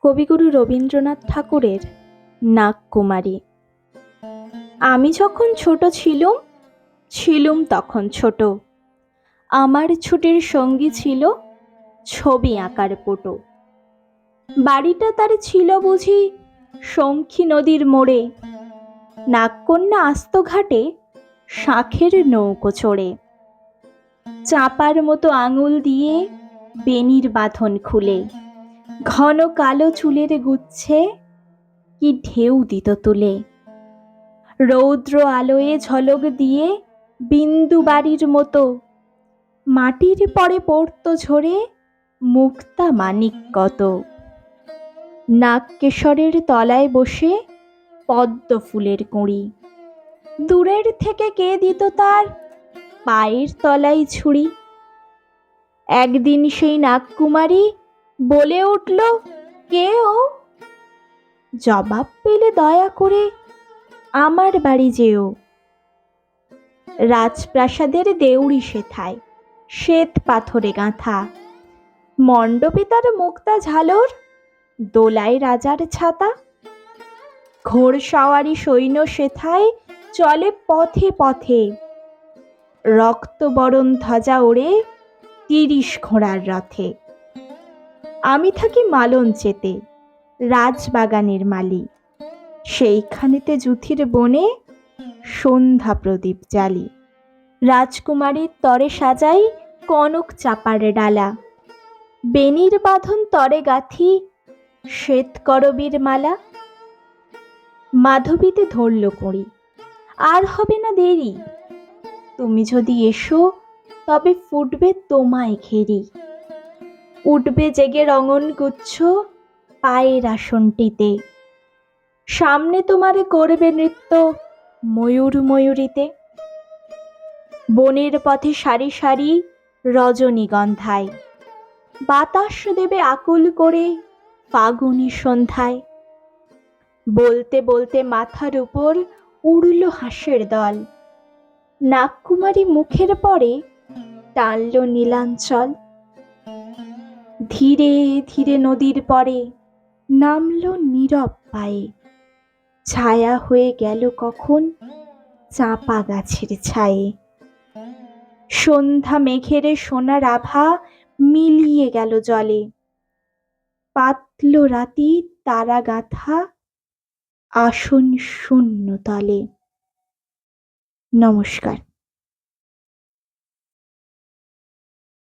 কবিগুরু রবীন্দ্রনাথ ঠাকুরের নাগকুমারী। আমি যখন ছোট ছিলুম তখন ছোট। আমার ছুটির সঙ্গী ছিল ছবি আঁকার পটো। বাড়িটা তার ছিল বুঝি শঙ্খী নদীর মোড়ে। নাগকন্যা আস্ত ঘাটে শাঁখের নৌকো চড়ে। চাপার মতো আঙুল দিয়ে বেনির বাঁধন খুলে ঘন কালো চুলের গুচ্ছে কি ঢেউ দিত তুলে। রৌদ্র আলোয় ঝলক দিয়ে বিন্দু বাড়ির মতো মাটির পরে পড়তো ঝরে মুক্তা মানিক কত। নাগকেশরের তলায় বসে পদ্ম ফুলের কুঁড়ি, দূরের থেকে কে দিত তার পায়ের তলায় ছুরি। একদিন সেই নাগকুমারী বলে উঠল, কে ও? জবাব পেলে দয়া করে আমার বাড়ি যেও। রাজপ্রাসাদের দেউড়ি সেথায় শ্বেত পাথরে গাঁথা, মণ্ডপে তার মুক্তা ঝালর, দোলায় রাজার ছাতা। ঘোড়সাওয়ারি সৈন্য সেথায় চলে পথে পথে, রক্তবরণ ধ্বজা ওড়ে ৩০ ঘোড়ার রথে। আমি থাকি মালঞ্চেতে, রাজবাগানের মালি, সেইখানেতে যুথির বনে সন্ধ্যা প্রদীপ জ্বালি। রাজকুমারীর তরে সাজাই কনক চাপার ডালা, বেনির বাঁধন তরে গাঁথি শ্বেত করবীর মালা। মাধবীতে ধরল কড়ি, আর হবে না দেরি, তুমি যদি এসো তবে ফুটবে তোমায় ঘেরি। উঠবে জেগে রঙন গুচ্ছ পায়ের আসনটিতে, সামনে তোমারে করবে নৃত্য ময়ূর ময়ূরীতে। বনের পথে সারি সারি রজনীগন্ধায়, বাতাস দেবে আকুল করে ফাগুনি সন্ধ্যায়। বলতে বলতে মাথার উপর উড়ল হাঁসের দল, নাগকুমারী মুখের পরে টানল নীলাঞ্চল। ধীরে ধীরে নদীর পরে নামল নীরব পায়ে, ছায়া হয়ে গেল কখন চাঁপা গাছের ছায়ে। সন্ধ্যা মেঘের সোনার আভা মিলিয়ে গেল জলে, পাতল রাতি তারা গাঁথা আসন শূন্য তলে। নমস্কার।